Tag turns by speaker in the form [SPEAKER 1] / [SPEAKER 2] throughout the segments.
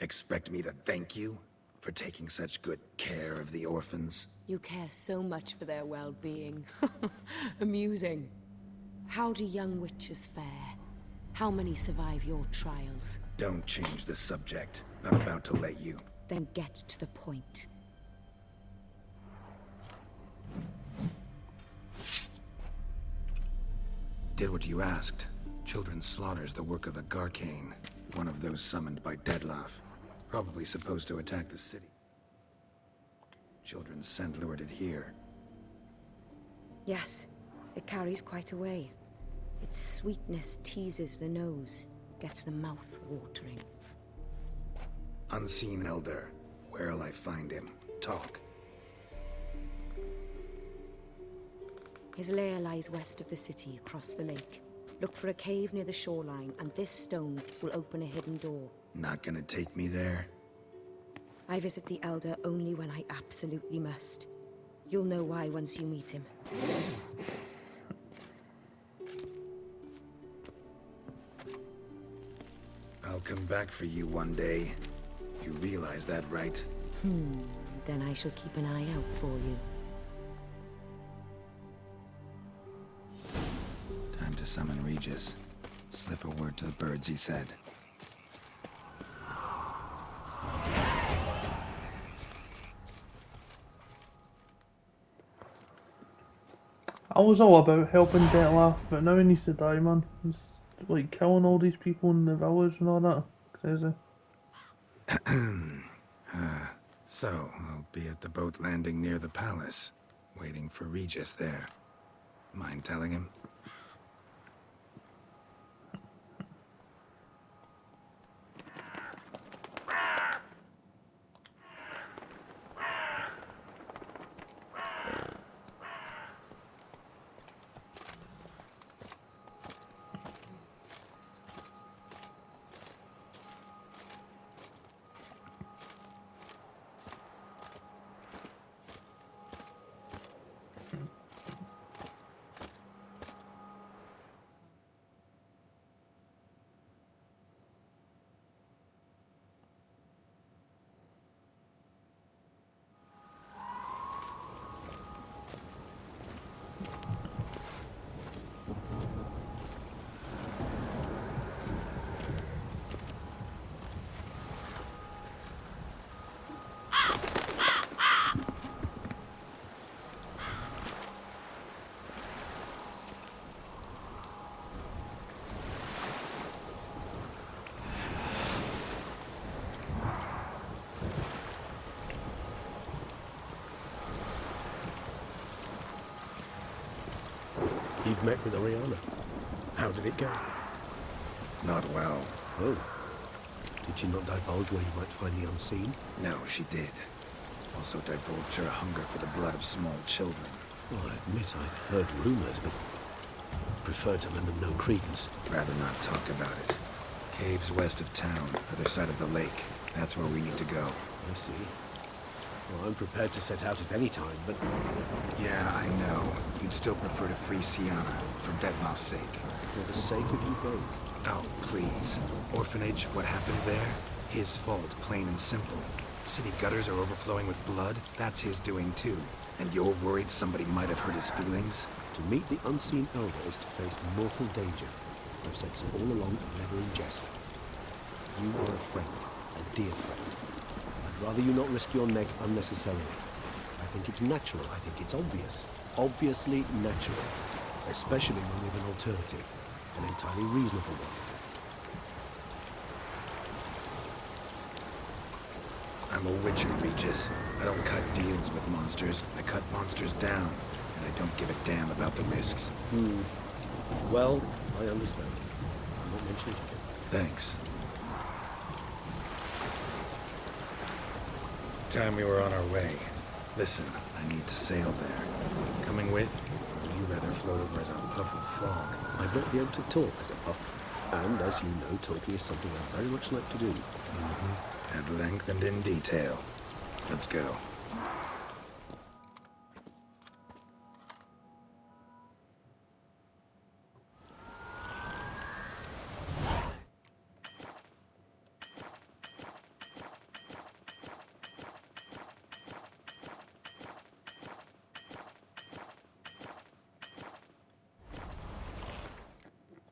[SPEAKER 1] Expect me to thank you for taking such good care of the orphans?
[SPEAKER 2] You care so much for their well-being. Amusing. How do young witches fare? How many survive your trials?
[SPEAKER 1] Don't change the subject. I'm about to let you.
[SPEAKER 2] Then get to the point.
[SPEAKER 1] Did what you asked. Children's slaughter's the work of a Garcane, one of those summoned by Dettlaff. Probably supposed to attack the city. Children's scent lured it here.
[SPEAKER 2] Yes, it carries quite a way. Its sweetness teases the nose, gets the mouth watering.
[SPEAKER 1] Unseen Elder. Where'll I find him? Talk.
[SPEAKER 2] His lair lies west of the city, across the lake. Look for a cave near the shoreline, and this stone will open a hidden door.
[SPEAKER 1] Not gonna take me there?
[SPEAKER 2] I visit the Elder only when I absolutely must. You'll know why once you meet him.
[SPEAKER 1] I'll come back for you one day. You realize that, right?
[SPEAKER 2] Then I shall keep an eye out for you.
[SPEAKER 1] Time to summon Regis. Slip a word to the birds, he said.
[SPEAKER 3] I was all about helping Dettlaff, but now he needs to die, man. He's like killing all these people in the village and all that. Crazy.
[SPEAKER 1] So, I'll be at the boat landing near the palace, waiting for Regis there. Mind telling him?
[SPEAKER 4] You've met with Oriana. How did it go?
[SPEAKER 1] Not well.
[SPEAKER 4] Oh. Did she not divulge where you might find the unseen?
[SPEAKER 1] No, she did. Also divulged her hunger for the blood of small children.
[SPEAKER 4] Well, I admit I'd heard rumors, but preferred to lend them no credence.
[SPEAKER 1] Rather not talk about it. Caves west of town, other side of the lake. That's where we need to go.
[SPEAKER 4] I see. Well, I'm prepared to set out at any time, but...
[SPEAKER 1] Yeah, I know. You'd still prefer to free Sienna, for Dettlaff's sake.
[SPEAKER 4] For the sake of you both.
[SPEAKER 1] Oh, please. Orphanage, what happened there? His fault, plain and simple. City gutters are overflowing with blood. That's his doing too. And you're worried somebody might have hurt his feelings?
[SPEAKER 4] To meet the unseen elder is to face mortal danger. I've said so all along and never in jest. You are a friend, a dear friend. I'd rather you not risk your neck unnecessarily. I think it's natural, I think it's obvious. Obviously natural. Especially when we have an alternative. An entirely reasonable one.
[SPEAKER 1] I'm a witcher, Regis. I don't cut deals with monsters. I cut monsters down. And I don't give a damn about the risks.
[SPEAKER 4] Well, I understand. I won't mention it again.
[SPEAKER 1] Thanks. Time we were on our way. Listen, I need to sail there. Coming with? Or would you rather float over as a puff of fog?
[SPEAKER 4] I'd not be able to talk as a puff. And as you know, talking is something I very much like to do.
[SPEAKER 1] At length and in detail. Let's go.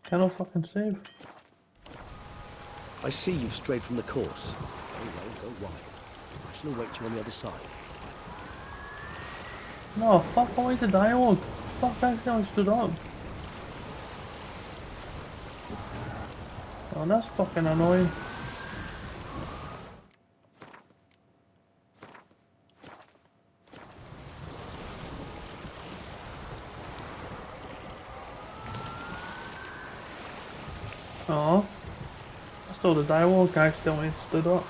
[SPEAKER 3] Cannot fucking save.
[SPEAKER 4] I see you've strayed from the course. Very well, go wide. I shall await you on the other side.
[SPEAKER 3] No, fuck away the dialogue. Fuck, I actually stood up. Oh, that's fucking annoying. Oh, I stole the dialogue guy still ain't stood up.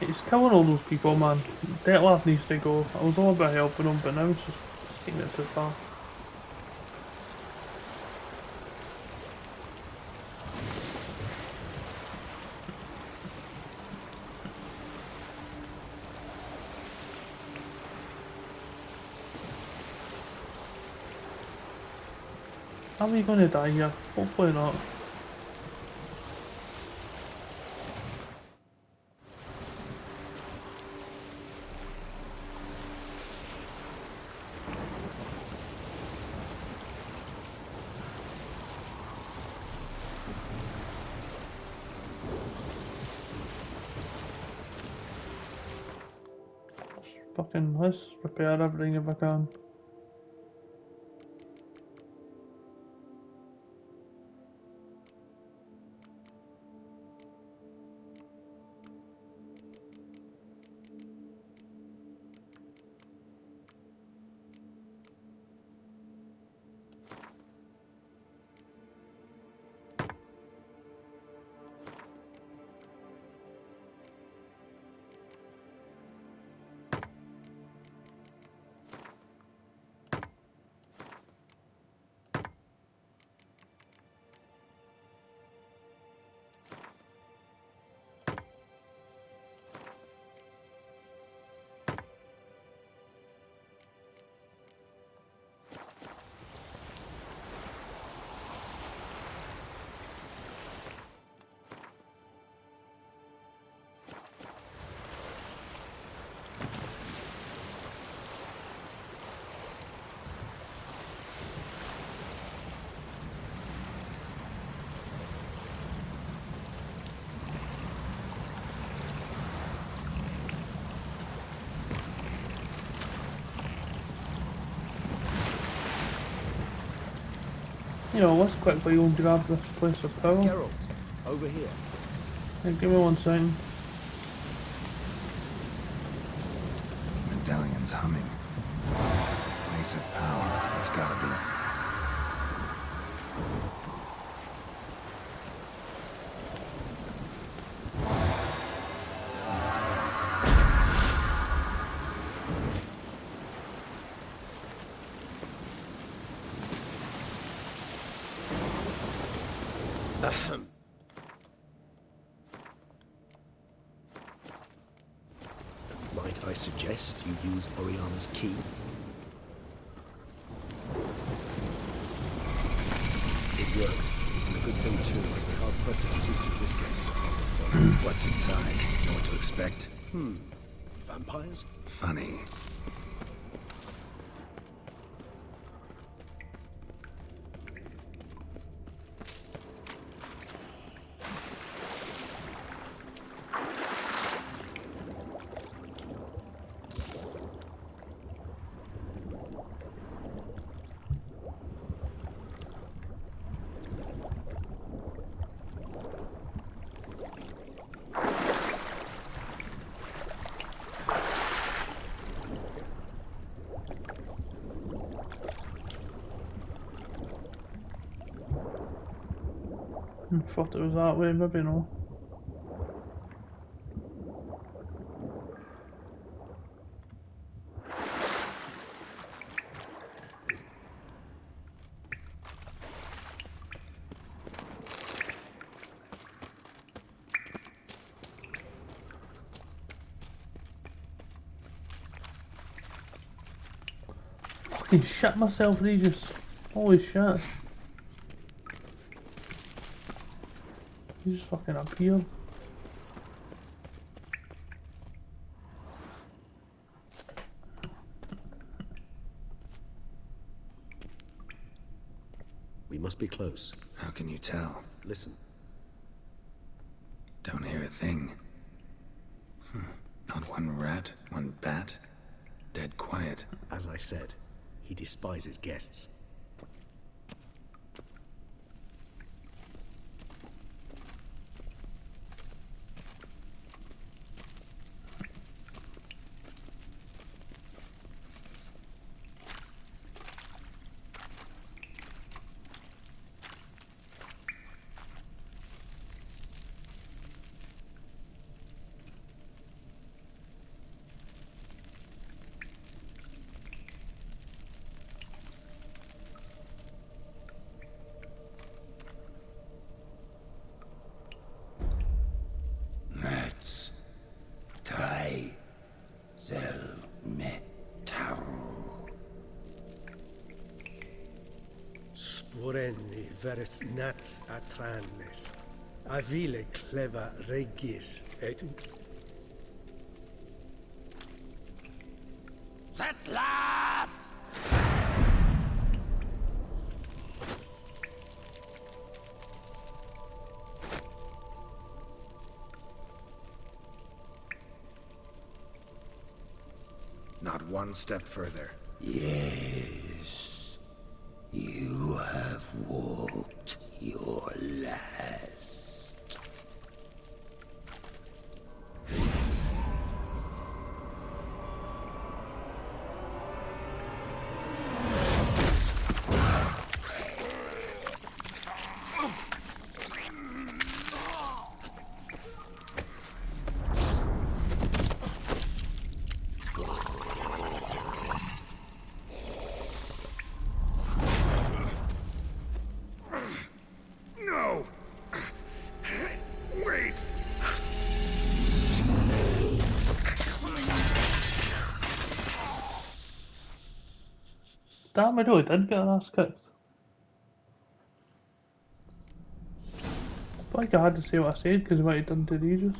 [SPEAKER 3] It's killing all those people, man. Detlef needs to go. I was all about helping him, but now it's just taking it too far. How are we gonna die here? Hopefully not. Let's repair everything if I can. You know, let's quickly go and grab this place of power.
[SPEAKER 4] Geralt, over here.
[SPEAKER 3] Hey, give me 1 second.
[SPEAKER 1] Medallion's humming. Place of power. It's gotta be.
[SPEAKER 4] Might I suggest you use Oriana's key? It worked. And a good thing too. We're hard pressed to see through this gate.
[SPEAKER 1] What's inside? Know what to expect?
[SPEAKER 4] Vampires?
[SPEAKER 1] Funny.
[SPEAKER 3] Thought it was that way, maybe no. Fucking shit myself, Regis. Holy shit. He just fucking appeared.
[SPEAKER 4] We must be close.
[SPEAKER 1] How can you tell?
[SPEAKER 4] Listen.
[SPEAKER 1] Don't hear a thing. Not one rat, one bat. Dead quiet.
[SPEAKER 4] As I said, he despises guests.
[SPEAKER 5] Let's try metal.
[SPEAKER 6] Sporenni veres nats atrannes. Avile cleva regis et
[SPEAKER 5] Settlers!
[SPEAKER 1] Not one step further.
[SPEAKER 5] Yes, you have walked your last.
[SPEAKER 1] No! Wait!
[SPEAKER 3] Damn, I really did get an ass kicked. I think I had to say what I said because it might have done to Regis.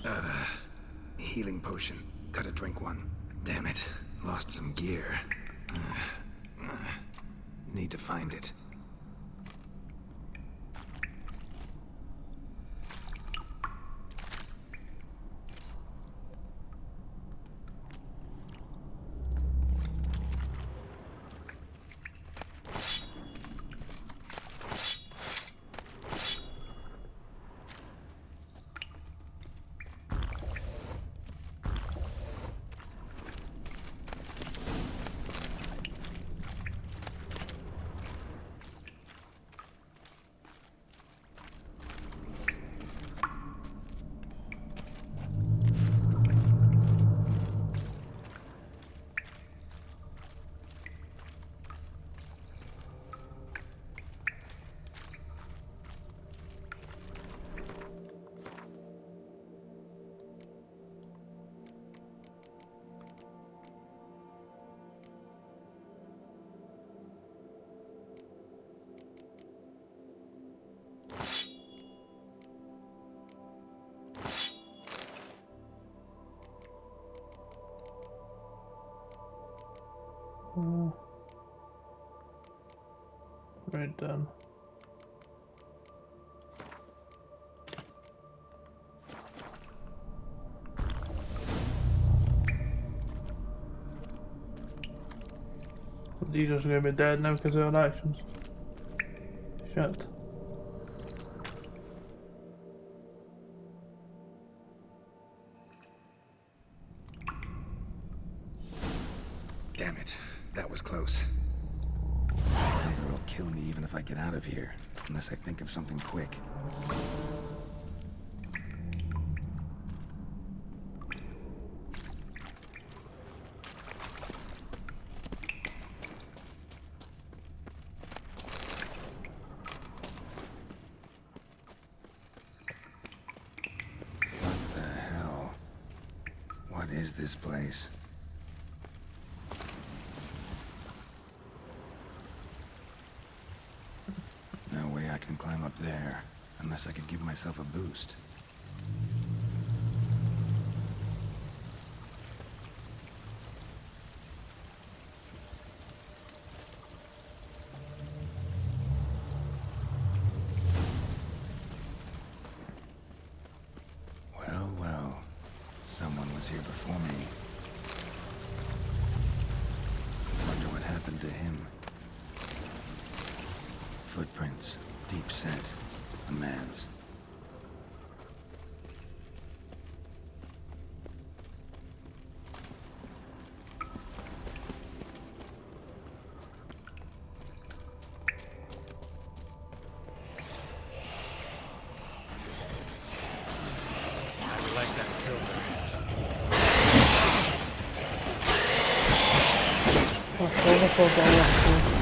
[SPEAKER 1] Healing potion. Gotta drink one. Damn it. Lost some gear. Need to find it.
[SPEAKER 3] Right then. These are gonna be dead now because of their actions. Shit.
[SPEAKER 1] Damn it. That was close. Elder will kill me even if I get out of here. Unless I think of something quick. What the hell? What is this place? No way I can climb up there, unless I could give myself a boost. Footprints, deep set, a man's.
[SPEAKER 6] I like that silver.
[SPEAKER 3] That's all the fuck I left for.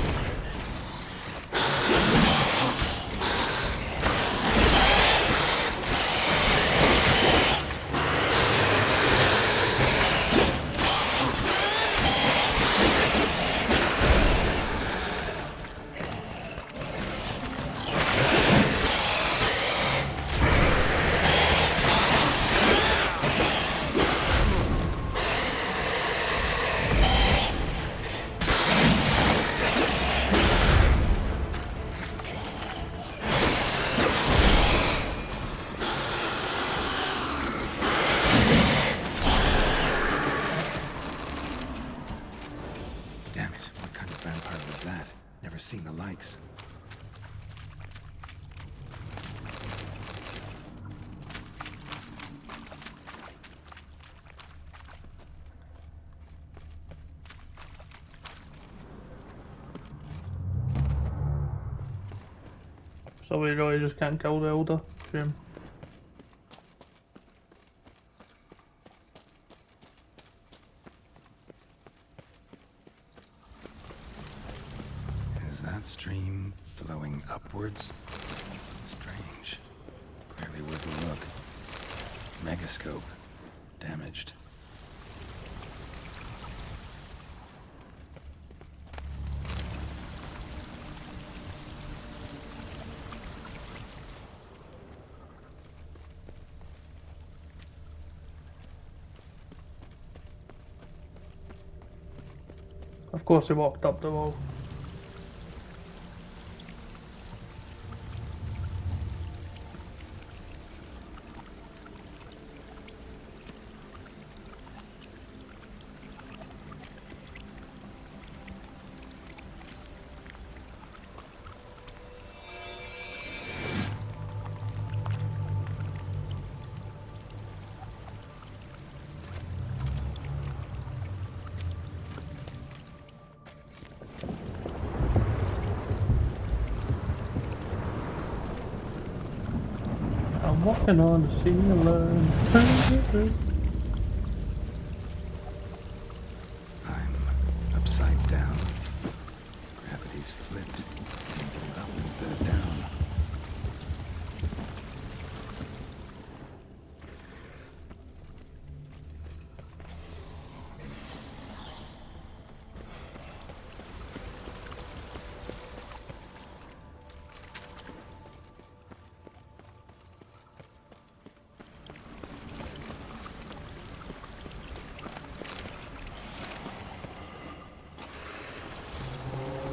[SPEAKER 1] Damn it, what kind of vampire was that? Never seen the likes.
[SPEAKER 3] So we really just can't kill the Elder. Shame.
[SPEAKER 1] Is that stream flowing upwards? Strange. Clearly worth a look. Megascope. Damaged.
[SPEAKER 3] Of course he walked up the wall. I'm walking on the ceiling.
[SPEAKER 1] I'm upside down. Gravity's flipped. Up instead of down.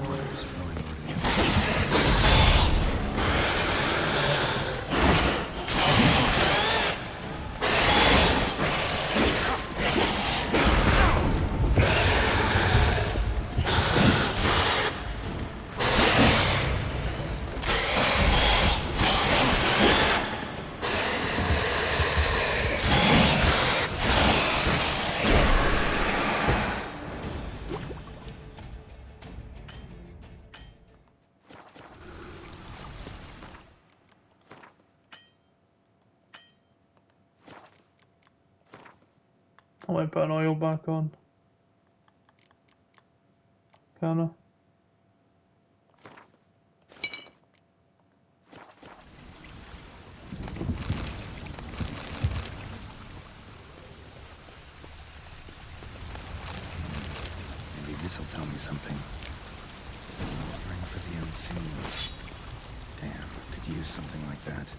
[SPEAKER 1] Water is flowing over the other side.
[SPEAKER 3] I might put an oil back on. Kinda.
[SPEAKER 1] Maybe this'll tell me something. Offering for the unseen. Damn, could use something like that.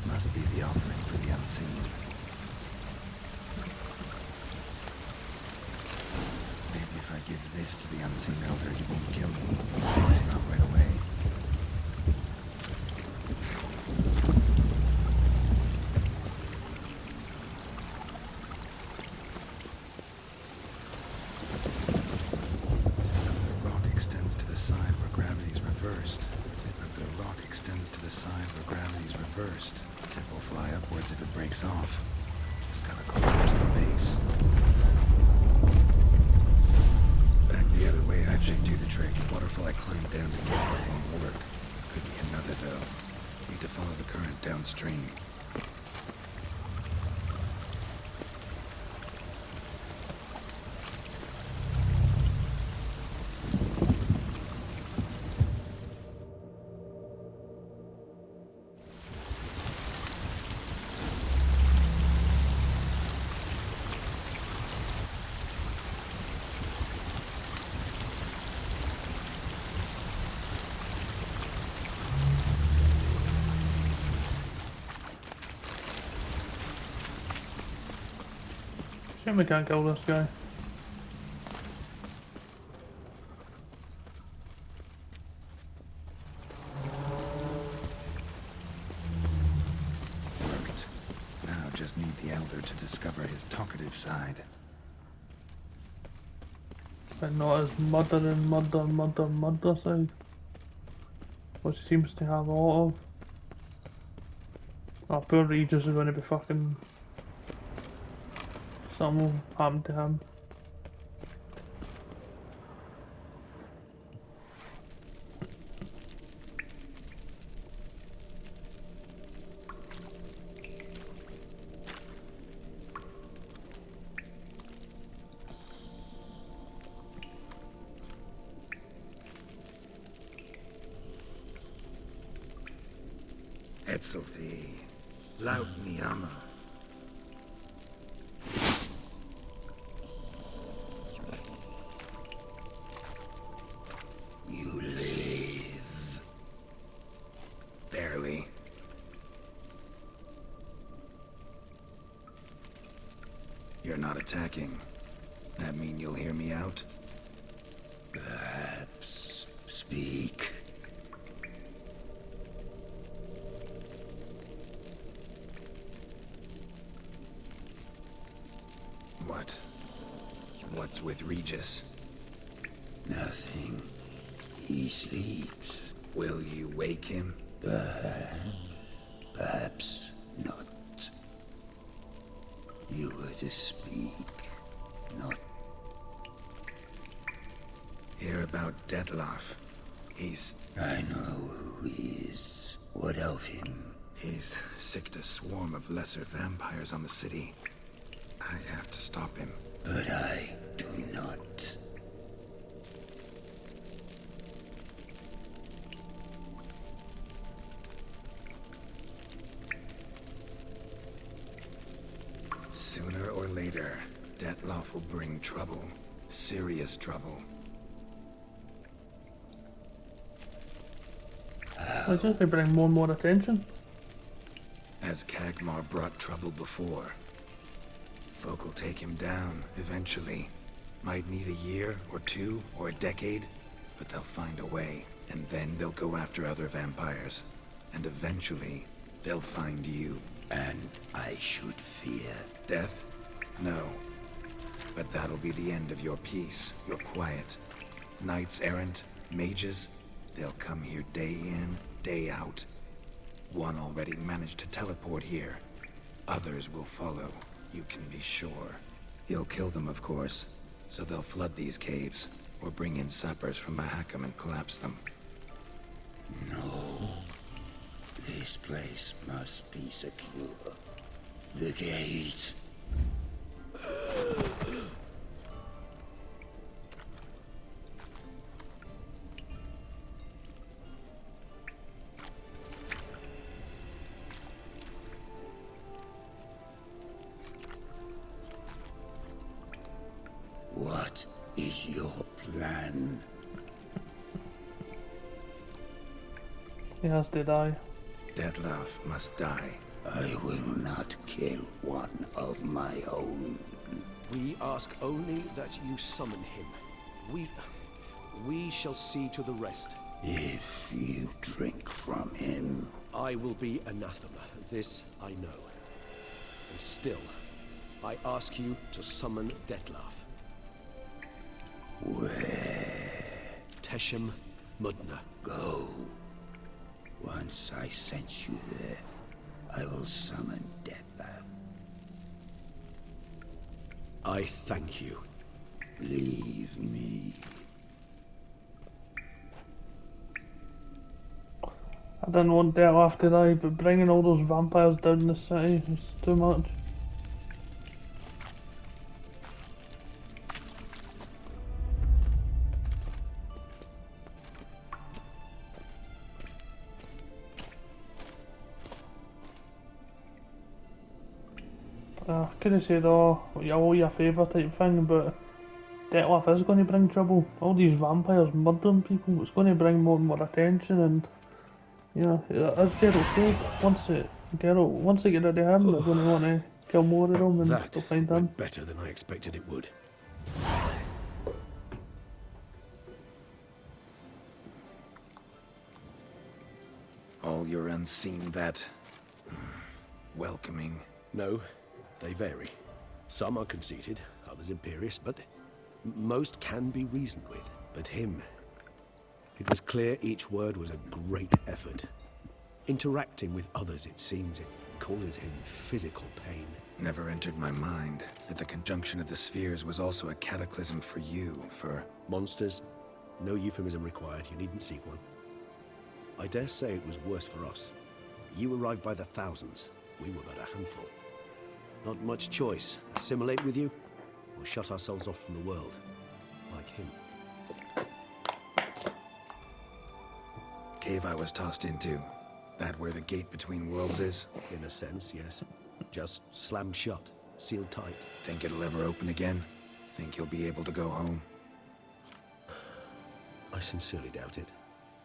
[SPEAKER 1] Must be the offering for the unseen. Maybe if I give this to the unseen elder, he won't kill me. At least not right away. reversed. Tip will fly upwards if it breaks off. Just gotta collapse the base. Back the other way, I think. Do the trick. Waterfall I climbed down to get there won't work. Could be another, though. Need to follow the current downstream.
[SPEAKER 3] Shame we can't kill this guy.
[SPEAKER 1] Worked. Now just need the Elder to discover his talkative side.
[SPEAKER 3] But not his murder side. Which he seems to have a lot of. Oh, poor Regis is going to be fucking... Something will happen to him.
[SPEAKER 1] Etzelthi, Laut Niama.
[SPEAKER 5] You live.
[SPEAKER 1] Barely. You're not attacking. That mean you'll hear me out?
[SPEAKER 5] Perhaps speak.
[SPEAKER 1] What? What's with Regis?
[SPEAKER 5] Nothing. He sleeps.
[SPEAKER 1] Will you wake him?
[SPEAKER 5] Perhaps not. You were to speak, not...
[SPEAKER 1] Hear about Dettlaff. He's...
[SPEAKER 5] I know who he is. What of him?
[SPEAKER 1] He's sicked a swarm of lesser vampires on the city. I have to stop him.
[SPEAKER 5] But I do not.
[SPEAKER 1] Sooner or later, Dettlaff will bring trouble. Serious trouble.
[SPEAKER 3] It's just to bring more and more attention.
[SPEAKER 1] As Kagmar brought trouble before. Folk will take him down, eventually. Might need a year, or two, or a decade, but they'll find a way. And then they'll go after other vampires. And eventually, they'll find you.
[SPEAKER 5] And I should fear.
[SPEAKER 1] Death? No. But that'll be the end of your peace, your quiet. Knights errant, mages, they'll come here day in, day out. One already managed to teleport here. Others will follow, you can be sure. You'll kill them, of course, so they'll flood these caves, or bring in sappers from Mahakam and collapse them.
[SPEAKER 5] No. This place must be secure. The gate. What is your plan?
[SPEAKER 3] He has to die.
[SPEAKER 1] Dettlaff must die.
[SPEAKER 5] I will not kill one of my own.
[SPEAKER 4] We ask only that you summon him. We shall see to the rest.
[SPEAKER 5] If you drink from him,
[SPEAKER 4] I will be anathema, this I know. And still, I ask you to summon Dettlaff.
[SPEAKER 5] where?
[SPEAKER 4] Teshem Mudna.
[SPEAKER 5] Go. Once I sent you there, will summon Deathpath.
[SPEAKER 4] I thank you.
[SPEAKER 5] Leave me.
[SPEAKER 3] I didn't want Dettlaff to die, but bringing all those vampires down the city was too much. I couldn't say all your favour type thing, but Dettlaff is going to bring trouble. All these vampires murdering people, it's going to bring more and more attention, and as Geralt said, once they get rid of him, they're going to want to kill more of them and
[SPEAKER 4] That
[SPEAKER 3] go find him.
[SPEAKER 4] went better than I expected it would.
[SPEAKER 1] All your unseen that... welcoming.
[SPEAKER 4] No, they vary. Some are conceited, others imperious, but most can be reasoned with. But him... It was clear each word was a great effort. Interacting with others, it seems, it causes him physical pain.
[SPEAKER 1] Never entered my mind that the conjunction of the spheres was also a cataclysm for you, for...
[SPEAKER 4] Monsters, no euphemism required, you needn't seek one. I dare say it was worse for us. You arrived by the thousands, we were but a handful. Not much choice, assimilate with you, or shut ourselves off from the world, like him.
[SPEAKER 1] Cave I was tossed into. That where the gate between worlds is?
[SPEAKER 4] In a sense, yes. Just slammed shut, sealed tight.
[SPEAKER 1] Think it'll ever open again? Think you'll be able to go home?
[SPEAKER 4] I sincerely doubt it.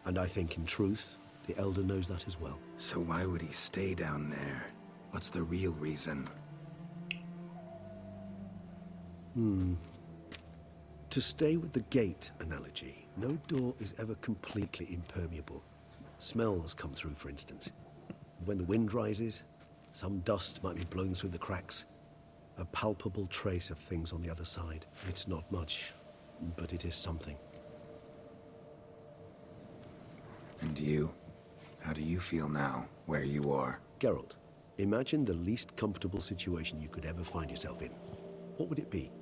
[SPEAKER 4] And I think, in truth, the Elder knows that as well.
[SPEAKER 1] So why would he stay down there? What's the real reason?
[SPEAKER 4] To stay with the gate analogy, no door is ever completely impermeable. Smells come through, for instance. When the wind rises, some dust might be blown through the cracks. A palpable trace of things on the other side. It's not much, but it is something.
[SPEAKER 1] And you? How do you feel now, where you are?
[SPEAKER 4] Geralt, imagine the least comfortable situation you could ever find yourself in. What would it be?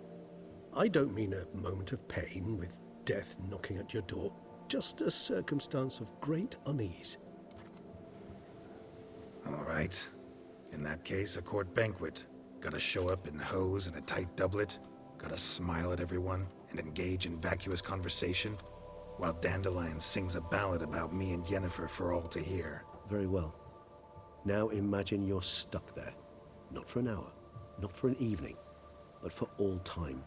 [SPEAKER 4] I don't mean a moment of pain with death knocking at your door. Just a circumstance of great unease.
[SPEAKER 1] All right. In that case, a court banquet. Gotta show up in hose and a tight doublet. Gotta smile at everyone and engage in vacuous conversation. While Dandelion sings a ballad about me and Yennefer for all to hear.
[SPEAKER 4] Very well. Now imagine you're stuck there. Not for an hour, not for an evening, but for all time.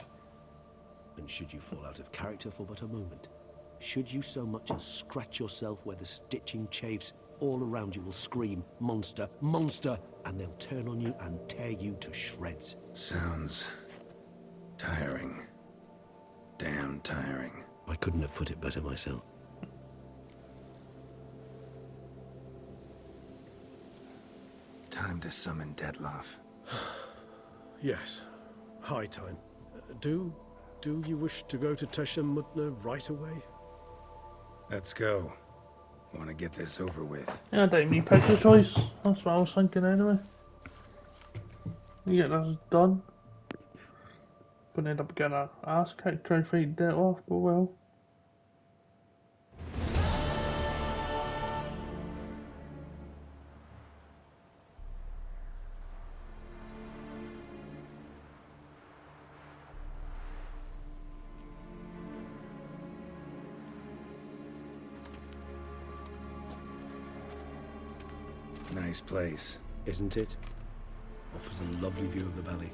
[SPEAKER 4] And should you fall out of character for but a moment, should you so much as scratch yourself where the stitching chafes, all around you will scream, "Monster, monster!" and they'll turn on you and tear you to shreds.
[SPEAKER 1] Sounds... tiring. Damn tiring.
[SPEAKER 4] I couldn't have put it better myself.
[SPEAKER 1] Time to summon Dettlaff.
[SPEAKER 4] Yes, high time. Do you wish to go to Tesha Mutna right away?
[SPEAKER 1] Let's go. Want to get this over with.
[SPEAKER 3] Yeah, I didn't mean pick your choice. That's what I was thinking anyway. You get this done. Gonna end up getting an ass kicked trying to fight Dettlaff, but well.
[SPEAKER 1] Nice place.
[SPEAKER 4] Isn't it? Offers a lovely view of the valley.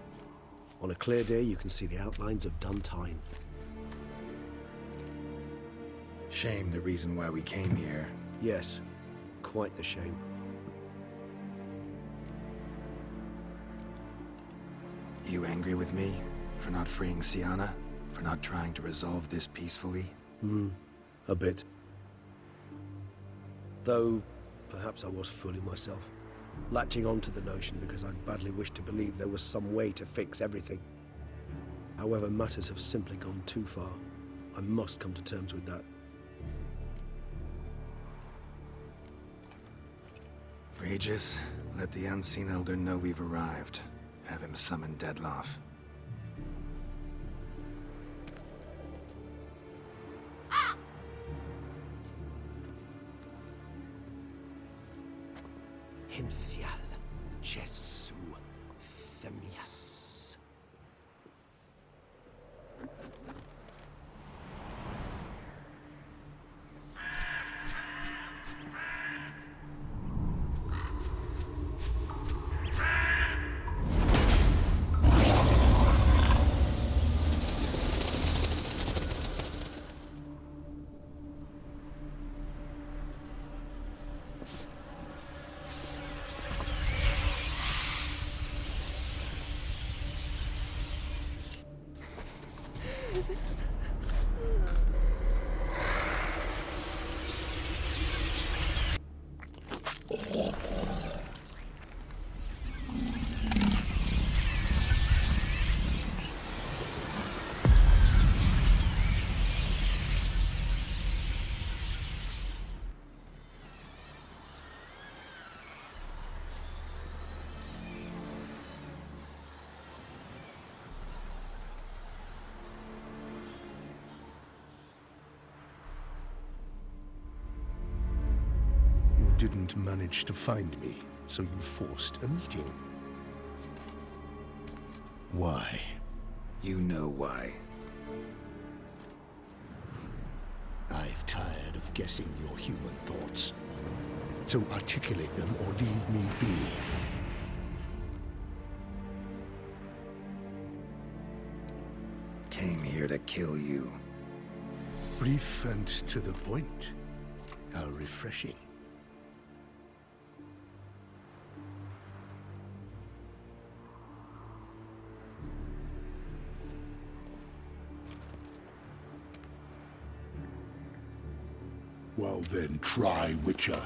[SPEAKER 4] On a clear day, you can see the outlines of Duntine.
[SPEAKER 1] Shame the reason why we came here.
[SPEAKER 4] Yes, quite the shame.
[SPEAKER 1] You angry with me? For not freeing Sienna? For not trying to resolve this peacefully?
[SPEAKER 4] A bit. Though, perhaps I was fooling myself. Latching on to the notion because I badly wished to believe there was some way to fix everything. However, matters have simply gone too far. I must come to terms with that.
[SPEAKER 1] Regis, Let the Unseen Elder know we've arrived. Have him summon Deadloff.
[SPEAKER 4] Hinthial Jesu Themias. You didn't manage to find me, so you forced a meeting. Why?
[SPEAKER 1] You know why.
[SPEAKER 4] I've tired of guessing your human thoughts. So articulate them or leave me be.
[SPEAKER 1] Came here to kill you.
[SPEAKER 4] Brief and to the point. How refreshing.
[SPEAKER 5] Well then, try Witcher.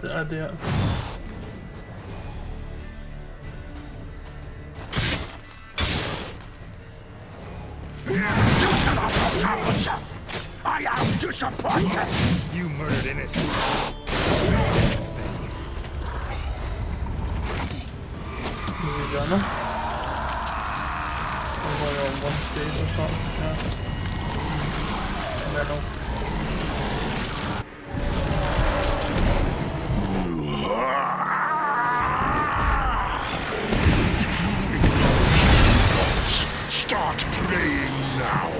[SPEAKER 3] The idea.
[SPEAKER 5] I am disappointed!
[SPEAKER 6] You murdered innocents.
[SPEAKER 3] Louisiana. Probably on one stage or something, yeah. Metal.
[SPEAKER 5] Start playing now!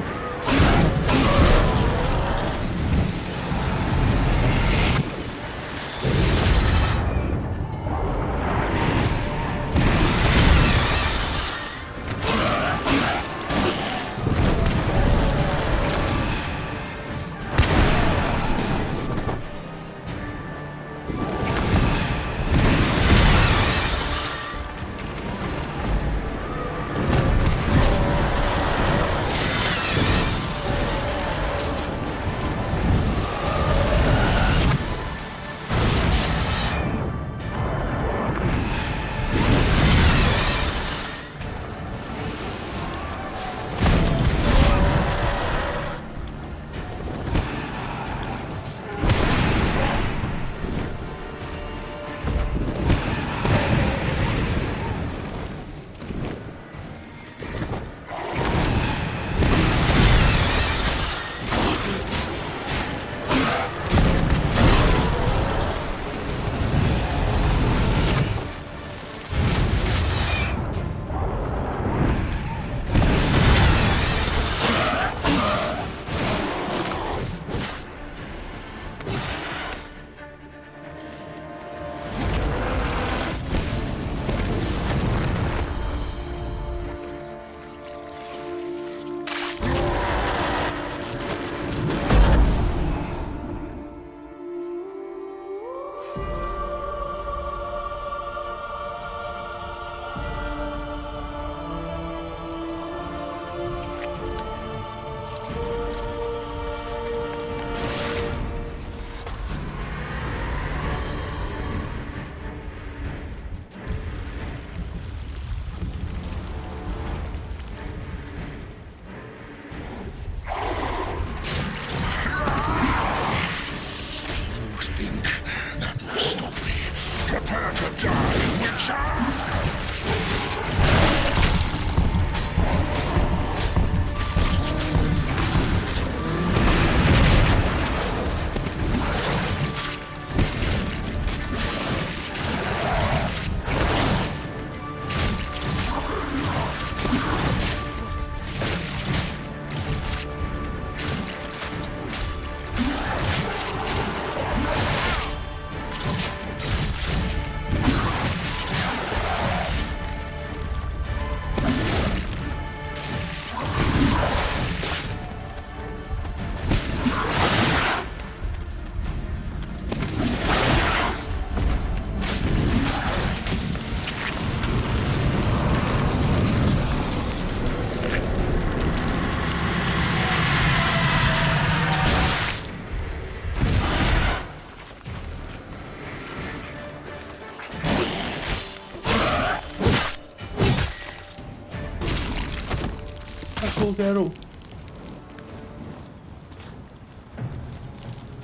[SPEAKER 3] Let's go, Geralt.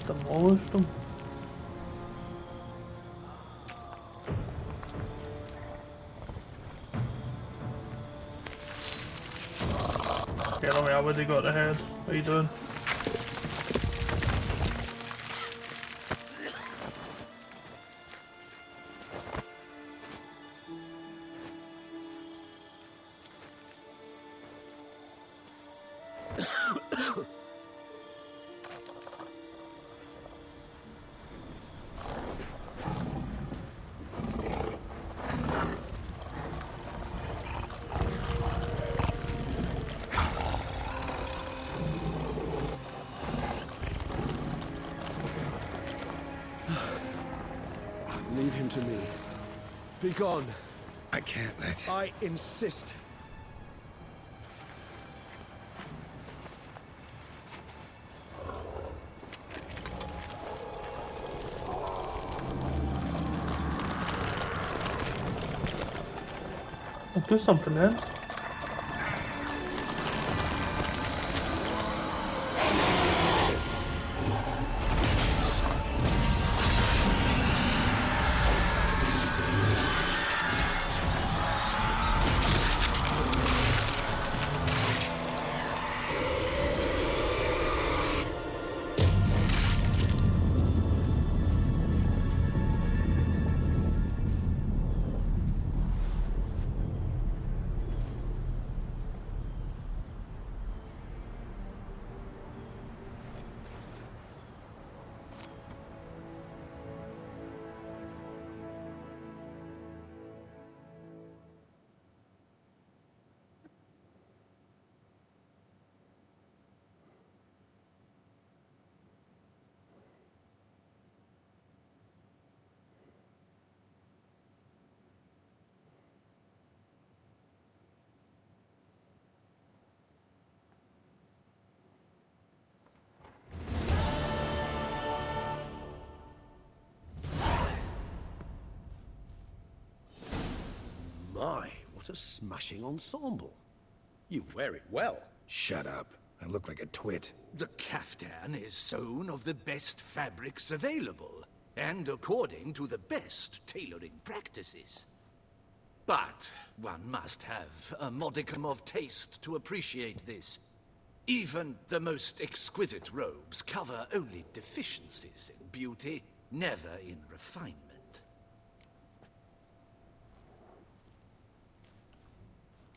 [SPEAKER 3] Demolished them. Get away, I already got the head. What are you doing?
[SPEAKER 4] Leave him to me. Be gone.
[SPEAKER 1] I can't let...
[SPEAKER 4] I insist.
[SPEAKER 3] Do something then.
[SPEAKER 4] My, what a smashing ensemble. You wear it well.
[SPEAKER 1] Shut up. I look like a twit.
[SPEAKER 6] The caftan is sewn of the best fabrics available, and according to the best tailoring practices. But one must have a modicum of taste to appreciate this. Even the most exquisite robes cover only deficiencies in beauty, never in refinement.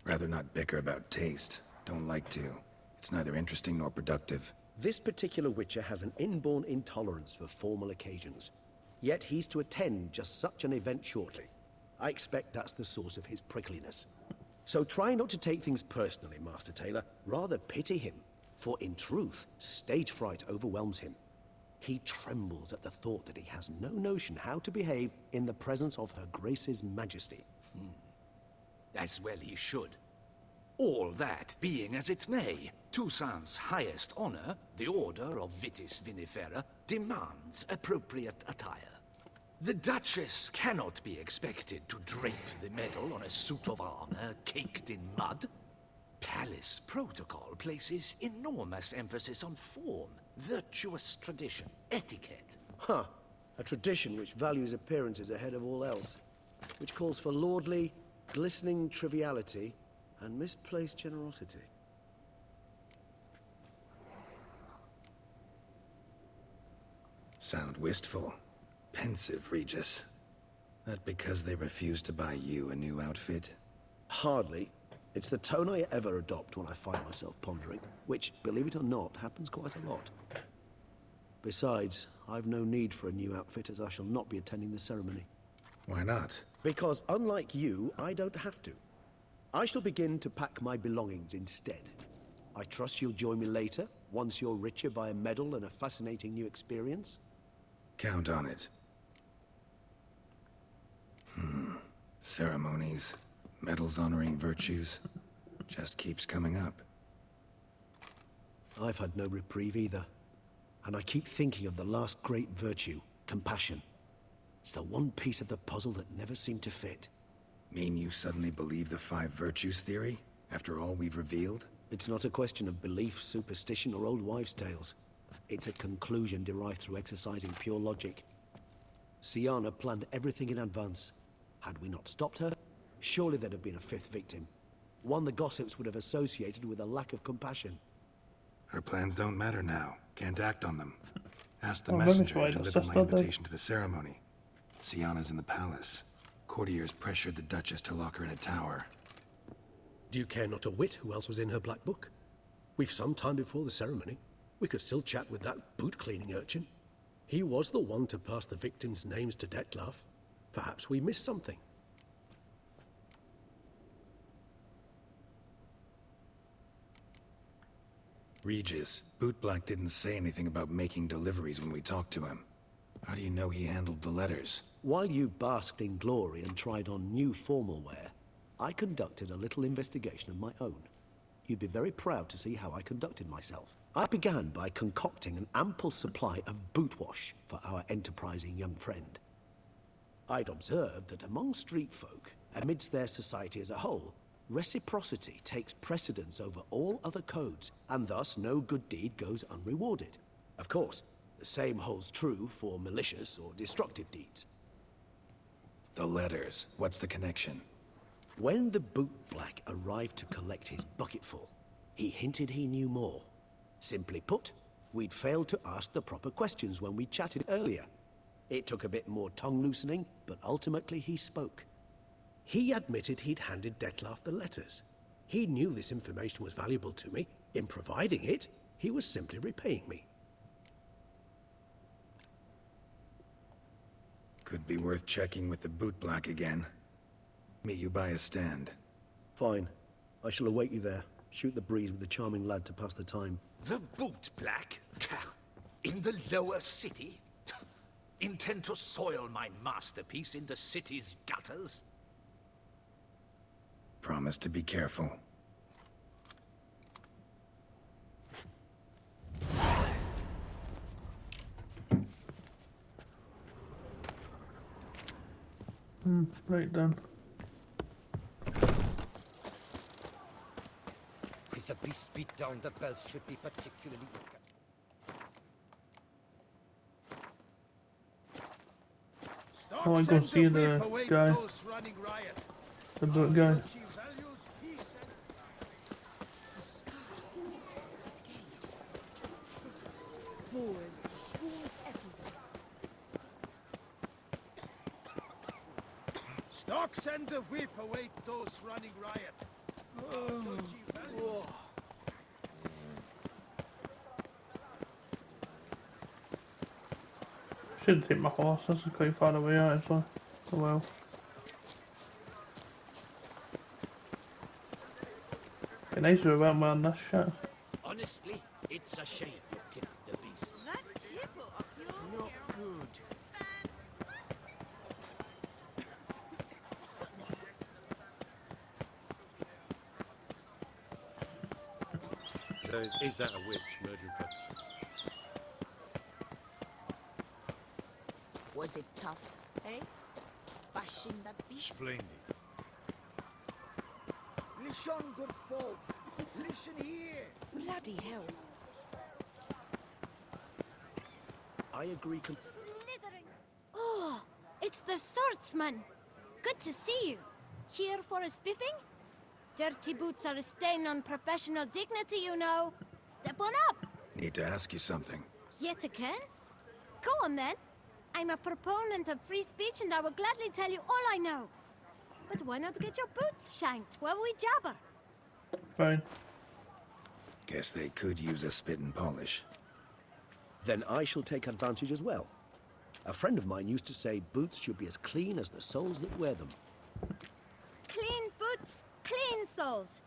[SPEAKER 1] Rather not bicker about taste. Don't like to. It's neither interesting nor productive.
[SPEAKER 4] This particular Witcher has an inborn intolerance for formal occasions. Yet he's to attend just such an event shortly. I expect that's the source of his prickliness. So try not to take things personally, Master Taylor. Rather pity him. For in truth, stage fright overwhelms him. He trembles at the thought that he has no notion how to behave in the presence of Her Grace's Majesty.
[SPEAKER 6] As well he should. All that being as it may, Toussaint's highest honor, the Order of Vitis Vinifera, demands appropriate attire. The Duchess cannot be expected to drape the medal on a suit of armor caked in mud. Palace protocol places enormous emphasis on form, virtuous tradition, etiquette.
[SPEAKER 4] Huh. A tradition which values appearances ahead of all else. Which calls for lordly, glistening triviality and misplaced generosity.
[SPEAKER 1] Sound wistful. Pensive, Regis. That because they refuse to buy you a new outfit?
[SPEAKER 4] Hardly. It's the tone I ever adopt when I find myself pondering, which, believe it or not, happens quite a lot. Besides, I've no need for a new outfit as I shall not be attending the ceremony.
[SPEAKER 1] Why not?
[SPEAKER 4] Because unlike you, I don't have to. I shall begin to pack my belongings instead. I trust you'll join me later, once you're richer by a medal and a fascinating new experience?
[SPEAKER 1] Count on it. Ceremonies, medals honoring virtues, just keeps coming up.
[SPEAKER 4] I've had no reprieve either. And I keep thinking of the last great virtue, compassion. It's the one piece of the puzzle that never seemed to fit.
[SPEAKER 1] Mean you suddenly believe the 5 virtues theory, after all we've revealed?
[SPEAKER 4] It's not a question of belief, superstition, or old wives' tales. It's a conclusion derived through exercising pure logic. Syanna planned everything in advance. Had we not stopped her, surely there'd have been a fifth victim. One the gossips would have associated with a lack of compassion.
[SPEAKER 1] Her plans don't matter now. Can't act on them. Ask the
[SPEAKER 3] Oh, maybe
[SPEAKER 1] messenger
[SPEAKER 3] why
[SPEAKER 1] who
[SPEAKER 3] the
[SPEAKER 1] delivered my
[SPEAKER 3] sister did.
[SPEAKER 1] invitation to the ceremony. Syanna's in the palace. Courtiers pressured the Duchess to lock her in a tower.
[SPEAKER 4] Do you care not a whit who else was in her black book? We've some time before the ceremony. We could still chat with that boot-cleaning urchin. He was the one to pass the victims' names to Dettlaff. Perhaps we missed something.
[SPEAKER 1] Regis, Bootblack didn't say anything about making deliveries when we talked to him. How do you know he handled the letters?
[SPEAKER 4] While you basked in glory and tried on new formal wear, I conducted a little investigation of my own. You'd be very proud to see how I conducted myself. I began by concocting an ample supply of boot wash for our enterprising young friend. I'd observed that among street folk, amidst their society as a whole, reciprocity takes precedence over all other codes, and thus no good deed goes unrewarded. Of course, the same holds true for malicious or destructive deeds.
[SPEAKER 1] The letters. What's the connection?
[SPEAKER 4] When the bootblack arrived to collect his bucketful, he hinted he knew more. Simply put, we'd failed to ask the proper questions when we chatted earlier. It took a bit more tongue-loosening, but ultimately he spoke. He admitted he'd handed Dettlaff the letters. He knew this information was valuable to me. In providing it, he was simply repaying me.
[SPEAKER 1] Could be worth checking with the Bootblack again. Meet you by a stand.
[SPEAKER 4] Fine. I shall await you there. Shoot the breeze with the charming lad to pass the time.
[SPEAKER 6] The Bootblack? In the lower city? Intend to soil my masterpiece in the city's gutters?
[SPEAKER 1] Promise to be careful.
[SPEAKER 3] Right then.
[SPEAKER 7] With the beast beat down, the bells should be particularly eager.
[SPEAKER 3] I want to go see the guy. The boot guy.
[SPEAKER 2] The scars. At gaze. Wars. Wars everywhere.
[SPEAKER 8] Stocks and the whip await those running riot.
[SPEAKER 3] Should take my horse. This is quite far away actually. Oh well. Be nice if we weren't wearing this shit.
[SPEAKER 6] Honestly, it's a shame you killed the beast.
[SPEAKER 9] That hippo of yours.
[SPEAKER 6] Not good.
[SPEAKER 10] Is that a witch murdering for...
[SPEAKER 9] Was it tough, eh? Bashing that beast?
[SPEAKER 10] Splendid.
[SPEAKER 8] Listen, good folk. Listen here.
[SPEAKER 2] Bloody hell.
[SPEAKER 4] I agree
[SPEAKER 11] Slithering. Oh, it's the swordsman. Good to see you. Here for a spiffing? Dirty boots are a stain on professional dignity, you know. Step on up.
[SPEAKER 1] Need to ask you something.
[SPEAKER 11] Yet again? Go on then. I'm a proponent of free speech and I will gladly tell you all I know. But why not get your boots shanked while we jabber?
[SPEAKER 3] Fine.
[SPEAKER 1] Guess they could use a spit and polish.
[SPEAKER 4] Then I shall take advantage as well. A friend of mine used to say boots should be as clean as the soles that wear them.
[SPEAKER 11] Clean boots, clean soles.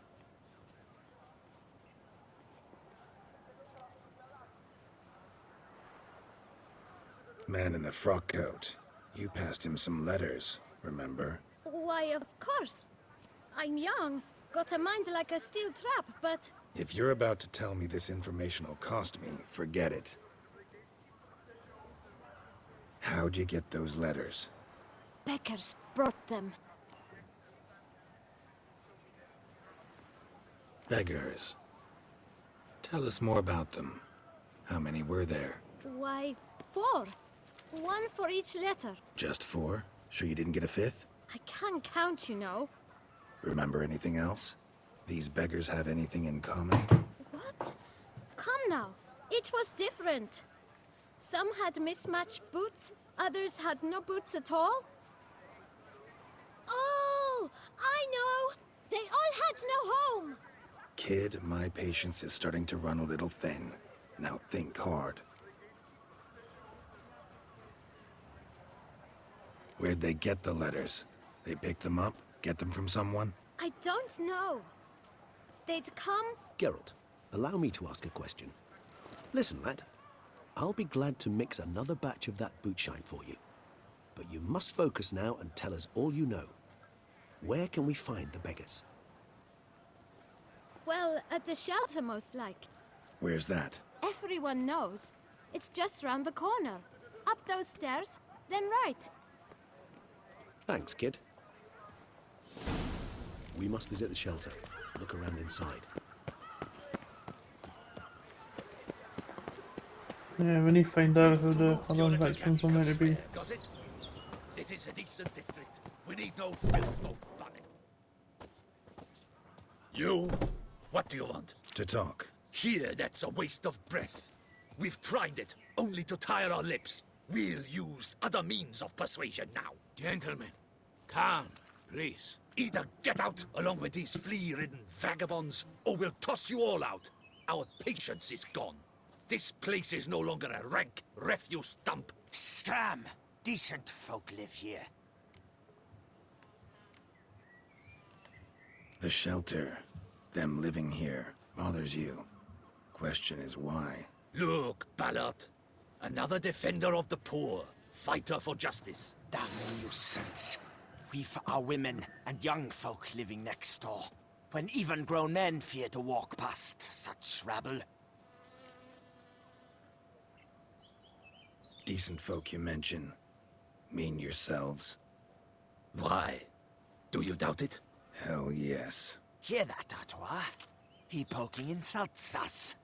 [SPEAKER 1] Man in the frock coat. You passed him some letters, remember?
[SPEAKER 11] Why, of course. I'm young, got a mind like a steel trap, but...
[SPEAKER 1] If you're about to tell me this information will cost me, forget it. How'd you get those letters?
[SPEAKER 11] Beggars brought them.
[SPEAKER 1] Beggars. Tell us more about them. How many were there?
[SPEAKER 11] Why, 4. One for each letter.
[SPEAKER 1] Just 4? Sure you didn't get a 5th?
[SPEAKER 11] I can't count, you know.
[SPEAKER 1] Remember anything else? These beggars have anything in common?
[SPEAKER 11] What? Come now. Each was different. Some had mismatched boots, others had no boots at all. Oh, I know! They all had no home!
[SPEAKER 1] Kid, my patience is starting to run a little thin. Now think hard. Where'd they get the letters? They pick them up? Get them from someone?
[SPEAKER 11] I don't know. They'd come...
[SPEAKER 4] Geralt, allow me to ask a question. Listen, lad. I'll be glad to mix another batch of that bootshine for you. But you must focus now and tell us all you know. Where can we find the beggars?
[SPEAKER 11] Well, at the shelter, most like.
[SPEAKER 1] Where's that?
[SPEAKER 11] Everyone knows. It's just round the corner. Up those stairs, then right.
[SPEAKER 4] Thanks, kid. We must visit the shelter. Look around inside.
[SPEAKER 3] Yeah, we need to find out who the other victims are meant to be.
[SPEAKER 6] Got it? This is a decent district. We need no filth or bunning. You? What do you want?
[SPEAKER 1] To talk.
[SPEAKER 6] Here, that's a waste of breath. We've tried it, only to tire our lips. We'll use other means of persuasion now.
[SPEAKER 10] Gentlemen, calm, please.
[SPEAKER 6] Either get out along with these flea-ridden vagabonds, or we'll toss you all out. Our patience is gone. This place is no longer a rank refuse dump.
[SPEAKER 7] Scram! Decent folk live here.
[SPEAKER 1] The shelter, them living here, bothers you. Question is why?
[SPEAKER 6] Look, Ballard. Another defender of the poor. Fighter for justice.
[SPEAKER 7] Damn nuisance. We've our women and young folk living next door, when even grown men fear to walk past such rabble.
[SPEAKER 1] Decent folk you mention. Mean yourselves?
[SPEAKER 6] Why? Do you doubt it?
[SPEAKER 1] Hell yes.
[SPEAKER 7] Hear that, Artois? He poking insults us.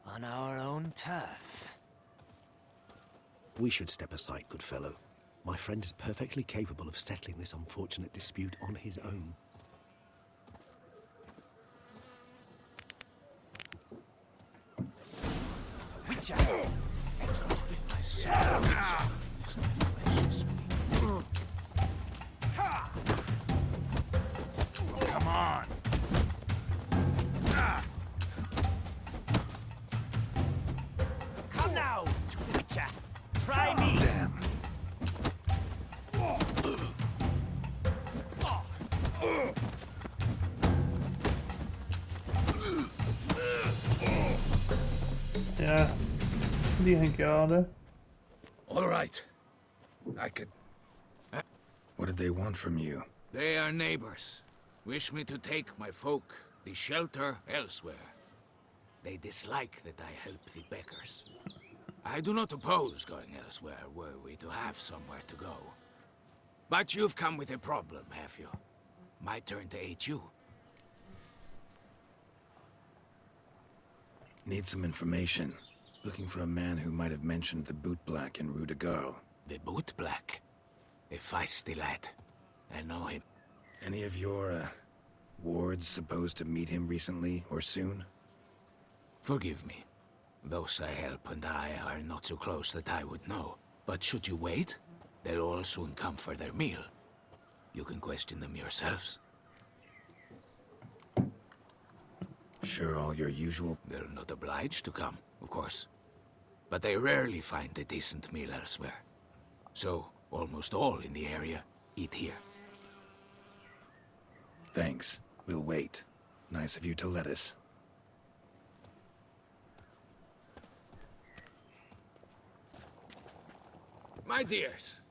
[SPEAKER 7] On our own turf.
[SPEAKER 4] We should step aside, good fellow. My friend is perfectly capable of settling this unfortunate dispute on his own.
[SPEAKER 7] Witcher!
[SPEAKER 6] Come on!
[SPEAKER 7] Come now, Witcher! Try me!
[SPEAKER 1] Damn.
[SPEAKER 3] Yeah. What do you think you are there?
[SPEAKER 6] All right. I could...
[SPEAKER 1] What did they want from you?
[SPEAKER 10] They are neighbors. Wish me to take my folk, the shelter, elsewhere. They dislike that I help the beggars. I do not oppose going elsewhere, were we to have somewhere to go. But you've come with a problem, have you? My turn to aid you.
[SPEAKER 1] Need some information. Looking for a man who might have mentioned the boot black in Rue de Garl.
[SPEAKER 10] The boot black? A feisty lad. I know him.
[SPEAKER 1] Any of your, wards supposed to meet him recently or soon?
[SPEAKER 10] Forgive me. Those I help and I are not so close that I would know. But should you wait, they'll all soon come for their meal. You can question them yourselves.
[SPEAKER 1] Sure all your usual...
[SPEAKER 10] They're not obliged to come, of course. But they rarely find a decent meal elsewhere. So, almost all in the area eat here.
[SPEAKER 1] Thanks. We'll wait. Nice of you to let us.
[SPEAKER 10] My dears,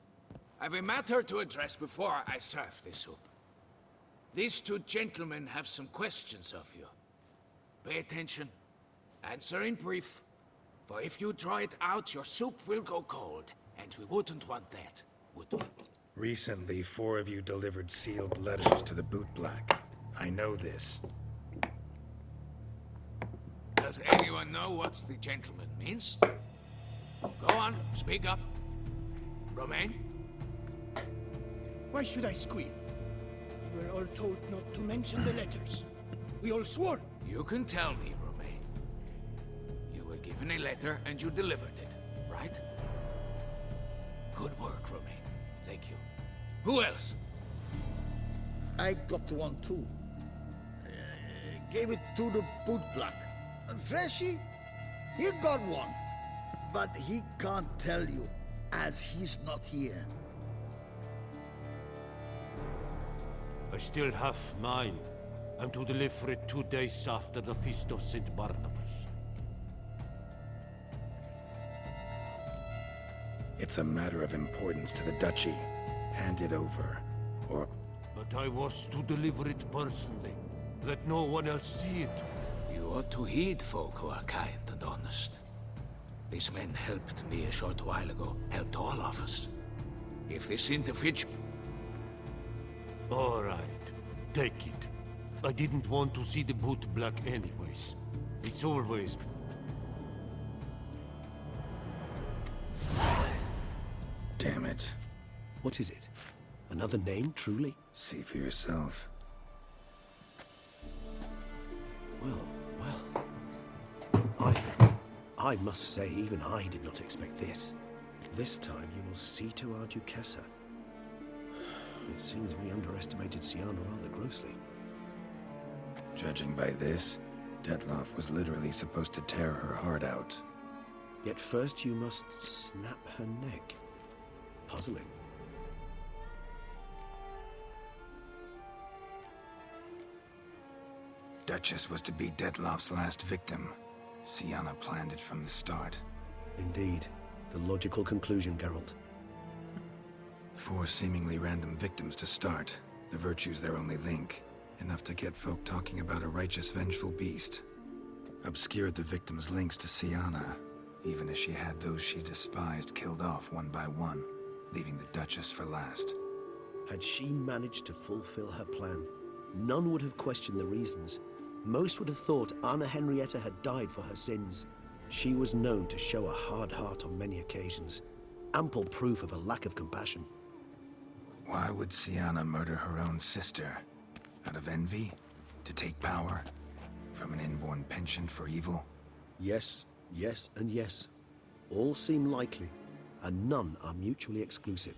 [SPEAKER 10] I've a matter to address before I serve the soup. These two gentlemen have some questions of you. Pay attention. Answer in brief. For if you draw it out, your soup will go cold. And we wouldn't want that, would we?
[SPEAKER 1] Recently, 4 of you delivered sealed letters to the boot black. I know this.
[SPEAKER 10] The Does anyone know what the gentleman means? Go on, speak up. Romain?
[SPEAKER 8] Why should I squeal? We were all told not to mention the letters. We all swore.
[SPEAKER 10] You can tell me, Romain. You were given a letter and you delivered it, right? Good work, Romain. Thank you. Who else?
[SPEAKER 8] I got one too. Gave it to the bootblack. And Freshy, he got one. But he can't tell you, as he's not here.
[SPEAKER 12] I still have mine. I'm to deliver it 2 days after the Feast of St. Barnabas.
[SPEAKER 1] It's a matter of importance to the Duchy. Hand it over, or...
[SPEAKER 12] But I was to deliver it personally. Let no one else see it.
[SPEAKER 10] You ought to heed folk who are kind and honest. These men helped me a short while ago, helped all of us. If this interferes...
[SPEAKER 12] All right, take it. I didn't want to see the boot black anyways. It's always...
[SPEAKER 1] Damn it.
[SPEAKER 4] What is it? Another name, truly?
[SPEAKER 1] See for yourself.
[SPEAKER 4] Well. I must say, even I did not expect this. This time you will see to our Duquesa. It seems we underestimated Syanna rather grossly.
[SPEAKER 1] Judging by this, Detloff was literally supposed to tear her heart out.
[SPEAKER 4] Yet first you must snap her neck. Puzzling.
[SPEAKER 1] Duchess was to be Detloff's last victim. Syanna planned it from the start.
[SPEAKER 4] Indeed. The logical conclusion, Geralt.
[SPEAKER 1] 4 seemingly random victims to start. The virtue's their only link. Enough to get folk talking about a righteous, vengeful beast. Obscured the victims' links to Syanna, even as she had those she despised killed off one by one, leaving the Duchess for last.
[SPEAKER 4] Had she managed to fulfill her plan, none would have questioned the reasons. Most would have thought Anna Henrietta had died for her sins. She was known to show a hard heart on many occasions. Ample proof of a lack of compassion.
[SPEAKER 1] Why would Syanna murder her own sister? Out of envy? To take power? From an inborn penchant for evil?
[SPEAKER 4] Yes, yes, and yes. All seem likely, and none are mutually exclusive.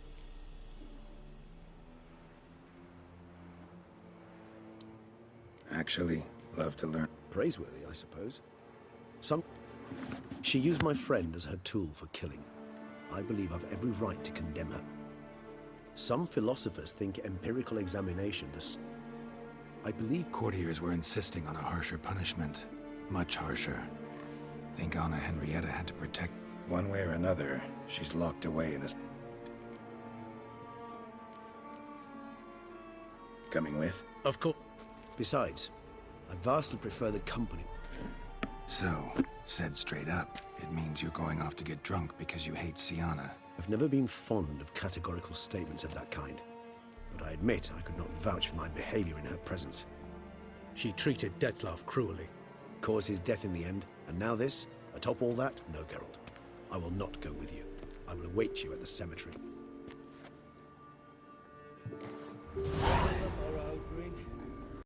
[SPEAKER 1] Actually, love to learn.
[SPEAKER 4] Praiseworthy, I suppose. She used my friend as her tool for killing. I believe I've every right to condemn her. Some philosophers think empirical examination I believe
[SPEAKER 1] courtiers were insisting on a harsher punishment. Much harsher. Think Anna Henrietta had to protect... One way or another, she's locked away in a... Coming with?
[SPEAKER 4] Of course. Besides, I vastly prefer the company.
[SPEAKER 1] So, said straight up, it means you're going off to get drunk because you hate Syanna.
[SPEAKER 4] I've never been fond of categorical statements of that kind, but I admit I could not vouch for my behavior in her presence. She treated Detloff cruelly, caused his death in the end, and now this? Atop all that? No, Geralt. I will not go with you. I will await you at the cemetery.